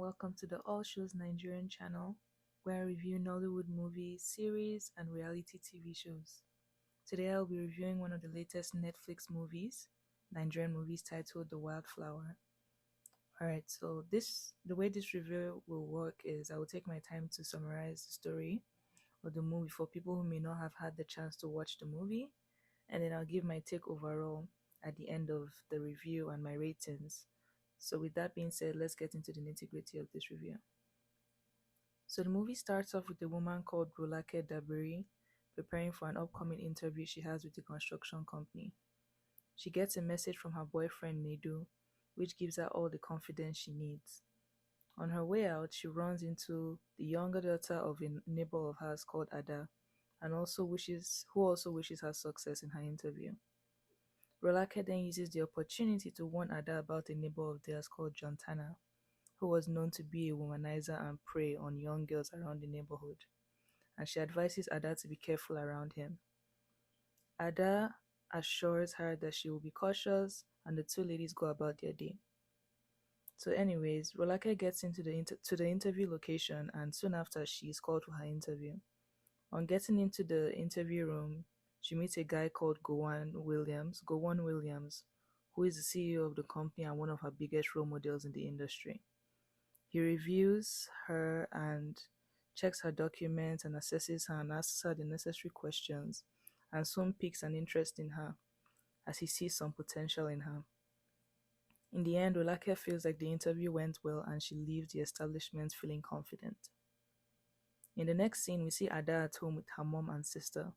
welcome to the All Shows Nigerian channel, where I review Nollywood movies, series, and reality TV shows. Today I'll be reviewing one of the latest Netflix movies, Nigerian movies titled The Wildflower. Alright, so the way this review will work is I will take my time to summarize the story of the movie for people who may not have had the chance to watch the movie, and then I'll give my take overall at the end of the review and my ratings. So with that being said, let's get into the nitty-gritty of this review. So the movie starts off with a woman called Rolake Dabiri preparing for an upcoming interview she has with a construction company. She gets a message from her boyfriend Nedu, which gives her all the confidence she needs. On her way out, she runs into the younger daughter of a neighbor of hers called Ada, and who also wishes her success in her interview. Rolake then uses the opportunity to warn Ada about a neighbor of theirs called Jontana, who was known to be a womanizer and prey on young girls around the neighborhood, and she advises Ada to be careful around him. Ada assures her that she will be cautious, and the two ladies go about their day. So anyways, Rolake gets into the interview location, and soon after she is called for her interview. On getting into the interview room, she meets a guy called Gowon Williams, who is the CEO of the company and one of her biggest role models in the industry. He reviews her and checks her documents and assesses her and asks her the necessary questions, and soon piques an interest in her as he sees some potential in her. In the end, Rolake feels like the interview went well and she leaves the establishment feeling confident. In the next scene, we see Ada at home with her mom and sister.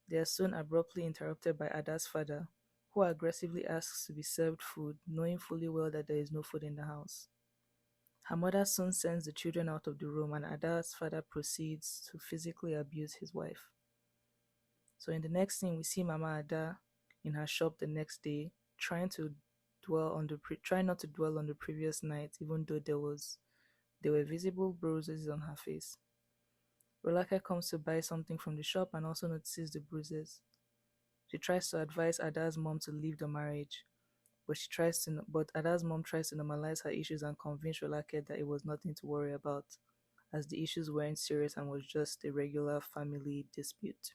They are soon abruptly interrupted by Ada's father, who aggressively asks to be served food, knowing fully well that there is no food in the house. Her mother soon sends the children out of the room, and Ada's father proceeds to physically abuse his wife. So in the next scene, we see Mama Ada in her shop the next day, trying not to dwell on the previous night, even though there were visible bruises on her face. Rolake comes to buy something from the shop and also notices the bruises. She tries to advise Ada's mom to leave the marriage, but Ada's mom tries to normalize her issues and convince Rolake that it was nothing to worry about, as the issues weren't serious and was just a regular family dispute.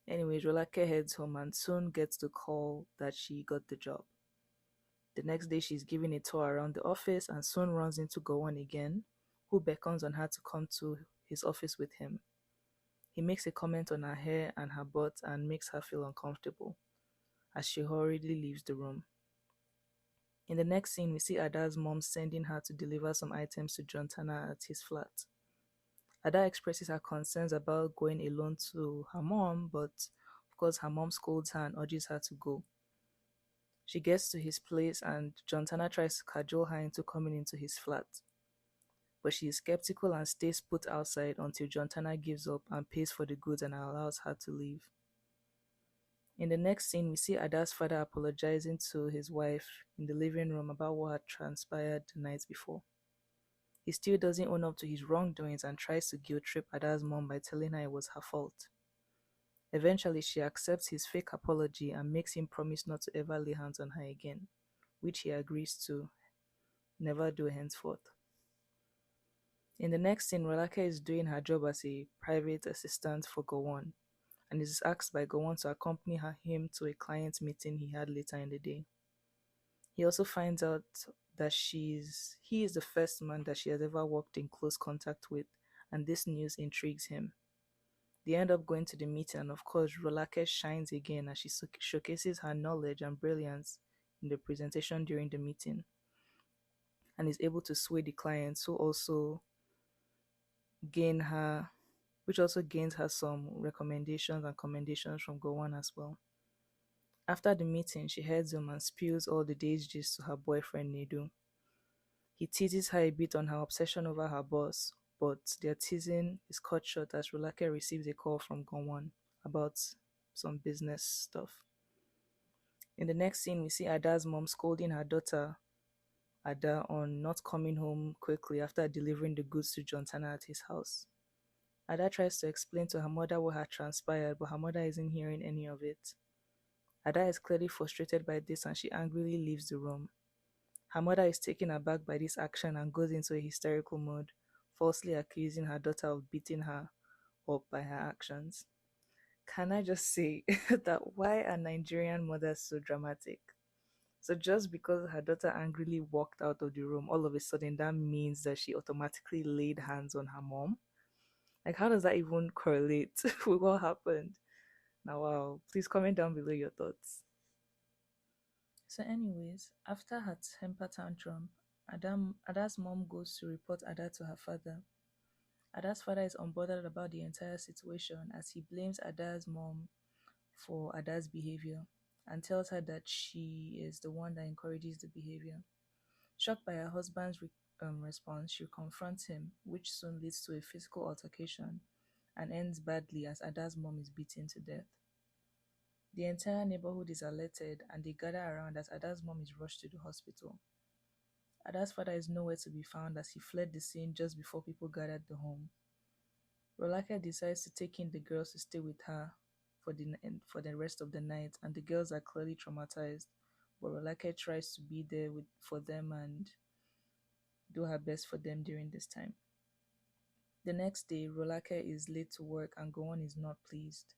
Anyways, Rolake heads home and soon gets the call that she got the job. The next day, she's given a tour around the office and soon runs into Gowon again, who beckons on her to come to his office with him. He makes a comment on her hair and her butt and makes her feel uncomfortable as she hurriedly leaves the room. In the next scene, we see Ada's mom sending her to deliver some items to Jontana at his flat. Ada expresses her concerns about going alone to her mom, but of course her mom scolds her and urges her to go. She gets to his place and Jontana tries to cajole her into coming into his flat, but she is skeptical and stays put outside until Jontana gives up and pays for the goods and allows her to leave. In the next scene, we see Ada's father apologizing to his wife in the living room about what had transpired the night before. He still doesn't own up to his wrongdoings and tries to guilt-trip Ada's mom by telling her it was her fault. Eventually, she accepts his fake apology and makes him promise not to ever lay hands on her again, which he agrees to never do henceforth. In the next scene, Rolake is doing her job as a private assistant for Gowon and is asked by Gowon to accompany him to a client meeting he had later in the day. He also finds out that he is the first man that she has ever worked in close contact with, and this news intrigues him. They end up going to the meeting, and of course, Rolake shines again as she showcases her knowledge and brilliance in the presentation during the meeting, and is able to sway the clients, which also gains her some recommendations and commendations from Gowon as well. After the meeting, she heads home and spills all the day's gist to her boyfriend Nedu. He teases her a bit on her obsession over her boss, but their teasing is cut short as Rolake receives a call from Gowon about some business stuff. In the next scene, we see Ada's mom scolding her daughter Ada on not coming home quickly after delivering the goods to Jontana at his house. Ada tries to explain to her mother what had transpired, but her mother isn't hearing any of it. Ada is clearly frustrated by this and she angrily leaves the room. Her mother is taken aback by this action and goes into a hysterical mode, falsely accusing her daughter of beating her up by her actions. Can I just say that why are Nigerian mothers so dramatic? So just because her daughter angrily walked out of the room, all of a sudden that means that she automatically laid hands on her mom? Like, how does that even correlate with what happened? Now, wow, please comment down below your thoughts. So, anyways, after her temper tantrum, Ada's mom goes to report Ada to her father. Ada's father is unbothered about the entire situation as he blames Ada's mom for Ada's behavior and tells her that she is the one that encourages the behavior. Shocked by her husband's response, she confronts him, which soon leads to a physical altercation and ends badly as Ada's mom is beaten to death. The entire neighborhood is alerted and they gather around as Ada's mom is rushed to the hospital. Ada's father is nowhere to be found as he fled the scene just before people gathered the home. Rolake decides to take in the girls to stay with her for the rest of the night, and the girls are clearly traumatized, but Rolake tries to be there for them and do her best for them during this time. The next day, Rolake is late to work and Gowon is not pleased.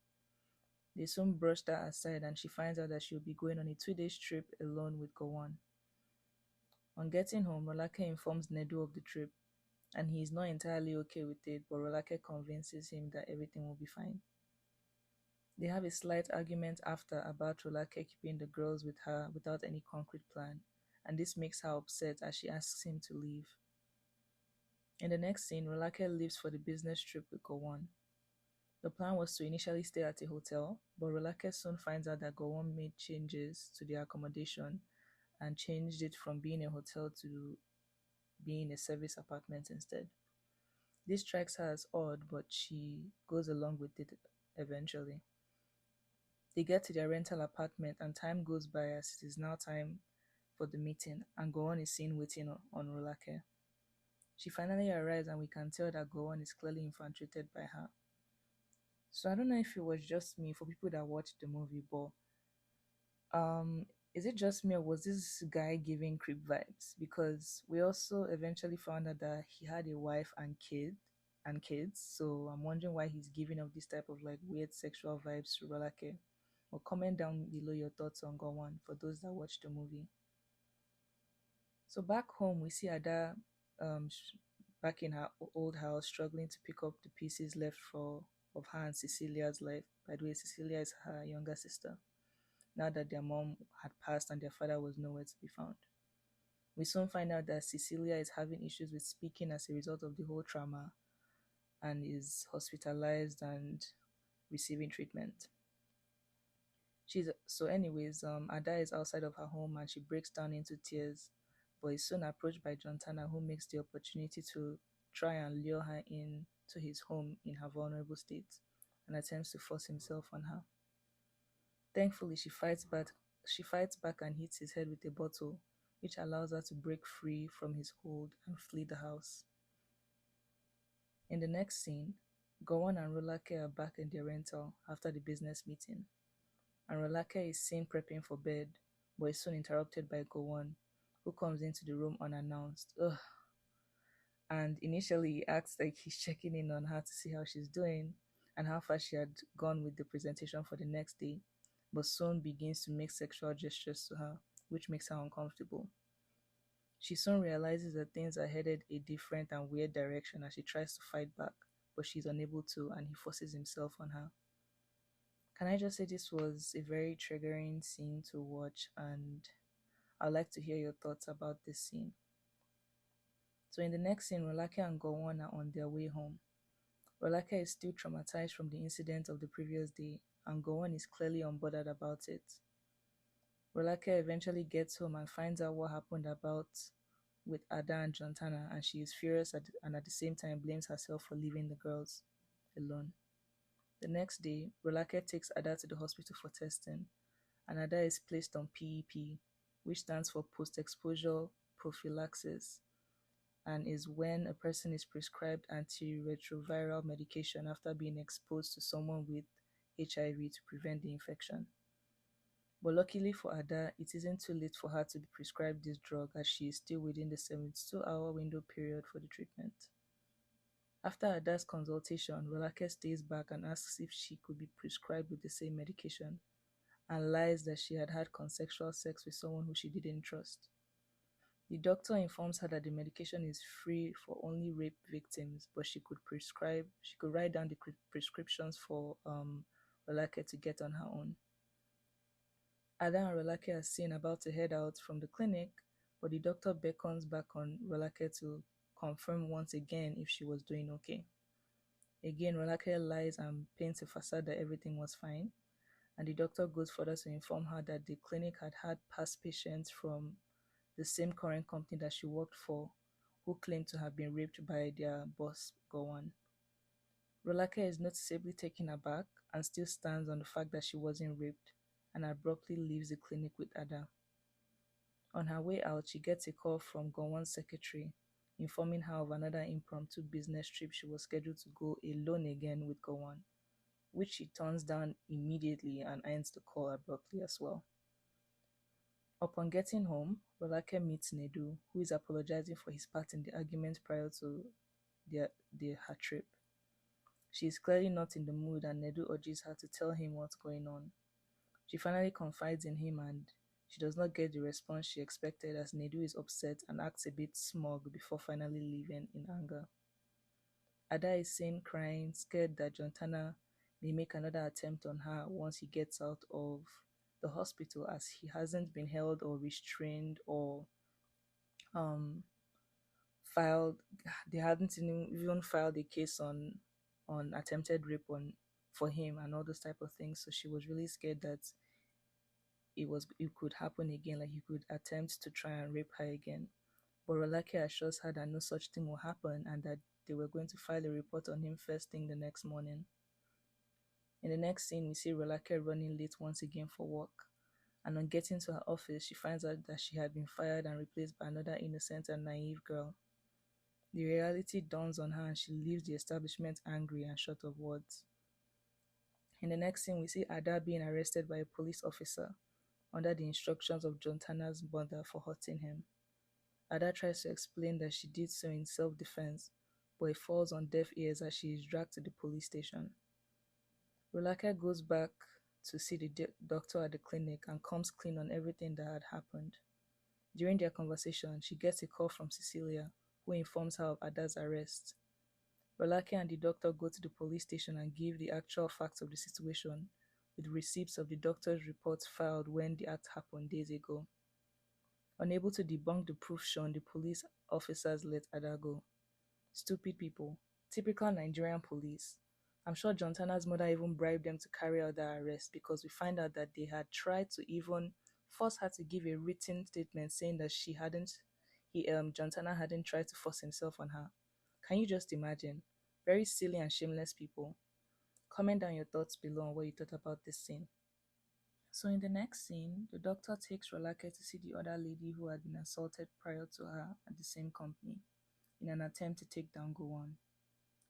They soon brush that aside and she finds out that she'll be going on a 2-day trip alone with Gowon. On getting home, Rolake informs Nedu of the trip, and he is not entirely okay with it, but Rolake convinces him that everything will be fine. They have a slight argument after about Rolake keeping the girls with her without any concrete plan, and this makes her upset as she asks him to leave. In the next scene, Rolake leaves for the business trip with Gowon. The plan was to initially stay at a hotel, but Rolake soon finds out that Gowon made changes to their accommodation and changed it from being a hotel to being a service apartment instead. This strikes her as odd, but she goes along with it eventually. They get to their rental apartment and time goes by as it is now time for the meeting and Gowon is seen waiting on Rolake. She finally arrives and we can tell that Gowon is clearly infatuated by her. So I don't know if it was just me, for people that watched the movie, but is it just me or was this guy giving creep vibes? Because we also eventually found out that he had a wife and kids. So I'm wondering why he's giving off this type of like weird sexual vibes to Rolake. Or comment down below your thoughts on Gowon for those that watched the movie. So back home, we see Ada back in her old house struggling to pick up the pieces left of her and Cecilia's life. By the way, Cecilia is her younger sister, now that their mom had passed and their father was nowhere to be found. We soon find out that Cecilia is having issues with speaking as a result of the whole trauma and is hospitalized and receiving treatment. Ada is outside of her home and she breaks down into tears, but is soon approached by Jontana, who makes the opportunity to try and lure her in to his home in her vulnerable state and attempts to force himself on her. Thankfully, she fights back and hits his head with a bottle, which allows her to break free from his hold and flee the house. In the next scene, Gowon and Rolake are back in their rental after the business meeting, and Rolake is seen prepping for bed, but is soon interrupted by Gowon, who comes into the room unannounced. Ugh. And initially he acts like he's checking in on her to see how she's doing and how far she had gone with the presentation for the next day, but soon begins to make sexual gestures to her, which makes her uncomfortable. She soon realizes that things are headed a different and weird direction as she tries to fight back, but she's unable to and he forces himself on her. Can I just say this was a very triggering scene to watch, and I'd like to hear your thoughts about this scene. So in the next scene, Rolake and Gowon are on their way home. Rolake is still traumatized from the incident of the previous day, and Gowon is clearly unbothered about it. Rolake eventually gets home and finds out what happened with Ada and Jontana, and she is furious and at the same time blames herself for leaving the girls alone. The next day, Rolake takes Ada to the hospital for testing, and Ada is placed on PEP, which stands for post-exposure prophylaxis, and is when a person is prescribed antiretroviral medication after being exposed to someone with HIV to prevent the infection. But luckily for Ada, it isn't too late for her to be prescribed this drug as she is still within the 72-hour window period for the treatment. After Ada's consultation, Rolake stays back and asks if she could be prescribed with the same medication, and lies that she had had consensual sex with someone who she didn't trust. The doctor informs her that the medication is free for only rape victims, but she could write down the prescriptions for Rolake to get on her own. Ada and Rolake are seen about to head out from the clinic, but the doctor beckons back on Rolake to confirm once again if she was doing okay. Again, Rolake lies and paints a facade that everything was fine, and the doctor goes further to inform her that the clinic had had past patients from the same current company that she worked for who claimed to have been raped by their boss, Gowon. Rolake is noticeably taken aback and still stands on the fact that she wasn't raped, and abruptly leaves the clinic with Ada. On her way out, she gets a call from Gowon's secretary informing her of another impromptu business trip she was scheduled to go alone again with Gowon, which she turns down immediately and ends the call abruptly as well. Upon getting home, Rolake meets Nedu, who is apologizing for his part in the argument prior to her trip. She is clearly not in the mood, and Nedu urges her to tell him what's going on. She finally confides in him, and she does not get the response she expected as Nedu is upset and acts a bit smug before finally leaving in anger. Ada is seen crying, scared that Jontana may make another attempt on her once he gets out of the hospital, as he hasn't been held or restrained or filed. They hadn't even filed a case on attempted rape for him and all those type of things. So she was really scared that it could happen again, like he could attempt to try and rape her again. But Rolake assures her that no such thing will happen and that they were going to file a report on him first thing the next morning. In the next scene, we see Rolake running late once again for work, and on getting to her office, she finds out that she had been fired and replaced by another innocent and naive girl. The reality dawns on her and she leaves the establishment angry and short of words. In the next scene, we see Ada being arrested by a police officer under the instructions of Jontana's mother for hurting him. Ada tries to explain that she did so in self-defense, but it falls on deaf ears as she is dragged to the police station. Rolake goes back to see the doctor at the clinic and comes clean on everything that had happened. During their conversation, she gets a call from Cecilia, who informs her of Ada's arrest. Rolake and the doctor go to the police station and give the actual facts of the situation, with receipts of the doctor's reports filed when the act happened days ago. Unable to debunk the proof shown, the police officers let Ada go. Stupid people. Typical Nigerian police. I'm sure Jontana's mother even bribed them to carry out the arrest, because we find out that they had tried to even force her to give a written statement saying that Jontana hadn't tried to force himself on her. Can you just imagine? Very silly and shameless people. Comment down your thoughts below on what you thought about this scene. So in the next scene, the doctor takes Rolake to see the other lady who had been assaulted prior to her at the same company, in an attempt to take down Gowon.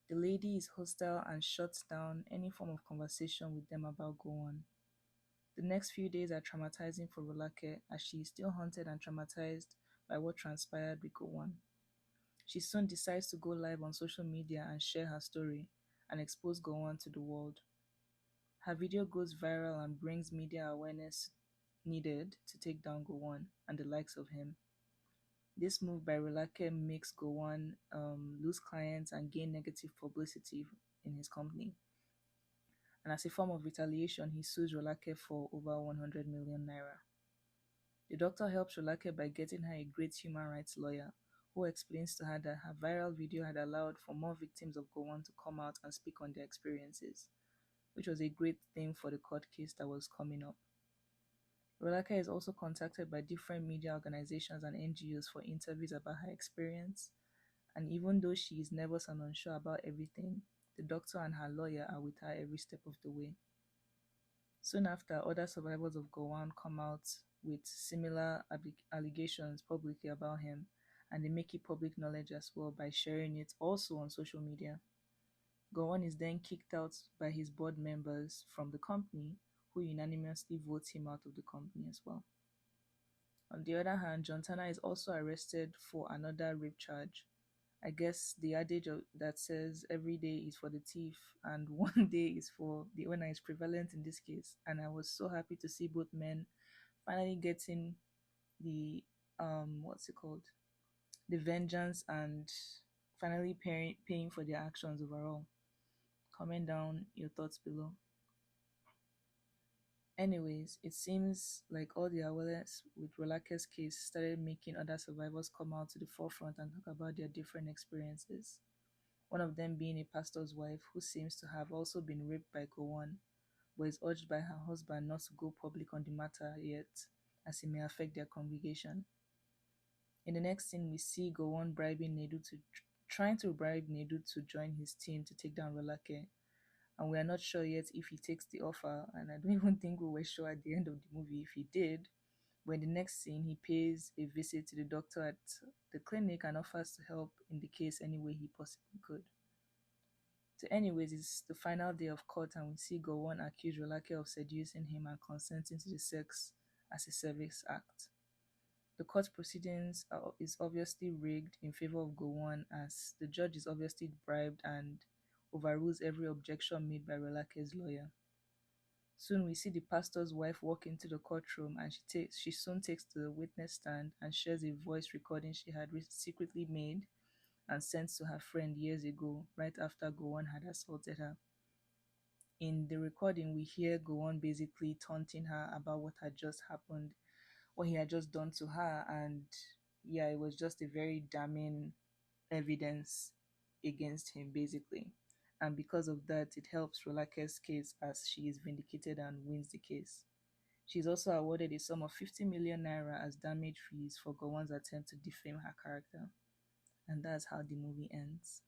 The lady is hostile and shuts down any form of conversation with them about Gowon. The next few days are traumatizing for Rolake, as she is still haunted and traumatized by what transpired with Gowon. She soon decides to go live on social media and share her story and expose Gowon to the world. Her video goes viral and brings media awareness needed to take down Gowon and the likes of him. This move by Rolake makes Gowon lose clients and gain negative publicity in his company. And as a form of retaliation, he sues Rolake for over 100 million naira. The doctor helps Rolake by getting her a great human rights lawyer, who explains to her that her viral video had allowed for more victims of Gowon to come out and speak on their experiences, which was a great thing for the court case that was coming up. Rolake is also contacted by different media organizations and NGOs for interviews about her experience, and even though she is nervous and unsure about everything, the doctor and her lawyer are with her every step of the way. Soon after, other survivors of Gowon come out with similar allegations publicly about him, and they make it public knowledge as well by sharing it also on social media. Gowon is then kicked out by his board members from the company, people unanimously vote him out of the company as well. On the other hand, John Tanner is also arrested for another rape charge. I guess the adage that says every day is for the thief and one day is for the owner is prevalent in this case. And I was so happy to see both men finally getting the what's it called, the vengeance, and finally paying for their actions overall. Comment down your thoughts below. Anyways, it seems like all the awareness with Rolake's case started making other survivors come out to the forefront and talk about their different experiences. One of them being a pastor's wife who seems to have also been raped by Gowon, but is urged by her husband not to go public on the matter yet, as it may affect their congregation. In the next scene, we see Gowon trying to bribe Nedu to join his team to take down Rolake, and we are not sure yet if he takes the offer, and I don't even think we were sure at the end of the movie if he did. But in the next scene, he pays a visit to the doctor at the clinic and offers to help in the case any way he possibly could. So anyways, it's the final day of court and we see Gowon accuse Rolake of seducing him and consenting to the sex as a service act. The court proceedings is obviously rigged in favor of Gowon as the judge is obviously bribed and overrules every objection made by Rolake's lawyer. Soon we see the pastor's wife walk into the courtroom and she soon takes to the witness stand and shares a voice recording she had secretly made and sent to her friend years ago, right after Gowon had assaulted her. In the recording, we hear Gowon basically taunting her about what had just happened, what he had just done to her, and yeah, it was just a very damning evidence against him, basically. And because of that, it helps Rolake's case as she is vindicated and wins the case. She is also awarded a sum of 50 million naira as damage fees for Gowon's attempt to defame her character. And that's how the movie ends.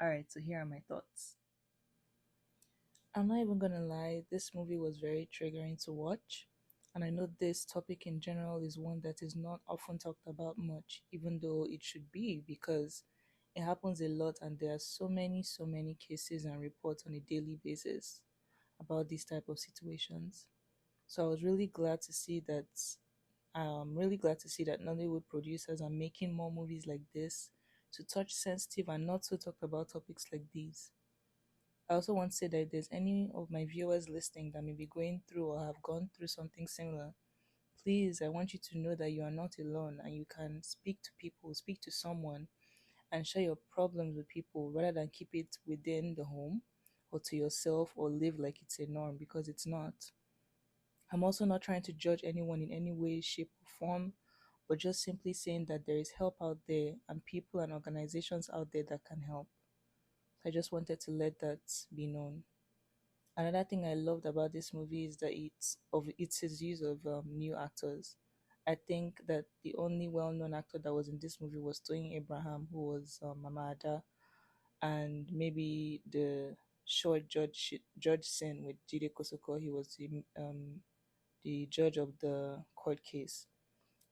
Alright, so here are my thoughts. I'm not even gonna lie, this movie was very triggering to watch. And I know this topic in general is one that is not often talked about much, even though it should be, because it happens a lot and there are so many cases and reports on a daily basis about these type of situations. So I was really glad to see that Nollywood producers are making more movies like this to touch sensitive and not so talked about topics like these. I also want to say that if there's any of my viewers listening that may be going through or have gone through something similar, please, I want you to know that you are not alone and you can speak to people, speak to someone, and share your problems with people rather than keep it within the home or to yourself or live like it's a norm, because it's not. I'm also not trying to judge anyone in any way, shape, or form, but just simply saying that there is help out there and people and organizations out there that can help. I just wanted to let that be known. Another thing I loved about this movie is that it's its use of new actors. I think that the only well-known actor that was in this movie was Toyin Abraham, who was Mama Ada, and maybe the short Judge Sin with Jide Kosoko. He was the judge of the court case.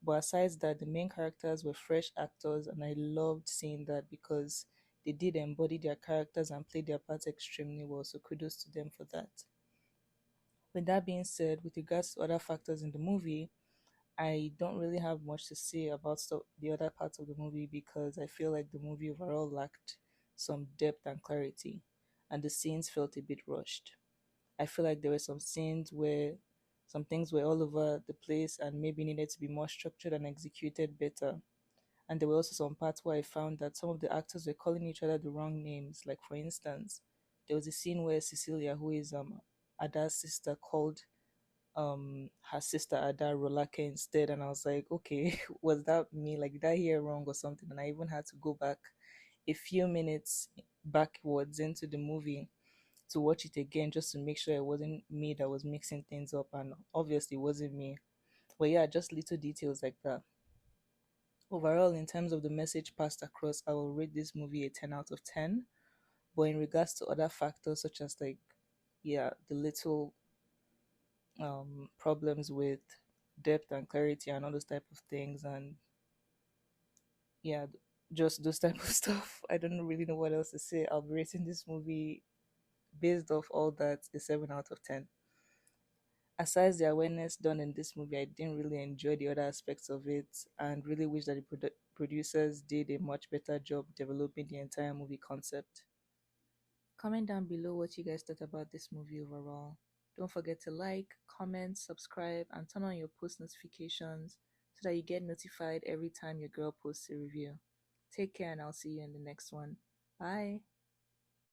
But aside that, the main characters were fresh actors, and I loved seeing that because they did embody their characters and play their parts extremely well. So kudos to them for that. With that being said, with regards to other factors in the movie, I don't really have much to say about the other parts of the movie because I feel like the movie overall lacked some depth and clarity, and the scenes felt a bit rushed. I feel like there were some scenes where some things were all over the place and maybe needed to be more structured and executed better. And there were also some parts where I found that some of the actors were calling each other the wrong names. Like, for instance, there was a scene where Cecilia, who is Ada's sister, called her sister Ada Rolake instead, and I was like, okay, was that me? Like, did I hear wrong or something? And I even had to go back a few minutes backwards into the movie to watch it again just to make sure it wasn't me that was mixing things up, and obviously it wasn't me. But yeah, just little details like that. Overall, in terms of the message passed across, I will rate this movie a 10 out of 10. But in regards to other factors such as like, yeah, the little problems with depth and clarity and all those type of things, and yeah, just those type of stuff, I don't really know what else to say. I'll be rating this movie based off all that a 7 out of 10. Aside the awareness done in this movie, I didn't really enjoy the other aspects of it and really wish that the producers did a much better job developing the entire movie concept. Comment down below what you guys thought about this movie overall. Don't forget to like, comment, subscribe, and turn on your post notifications so that you get notified every time your girl posts a review. Take care, and I'll see you in the next one. Bye.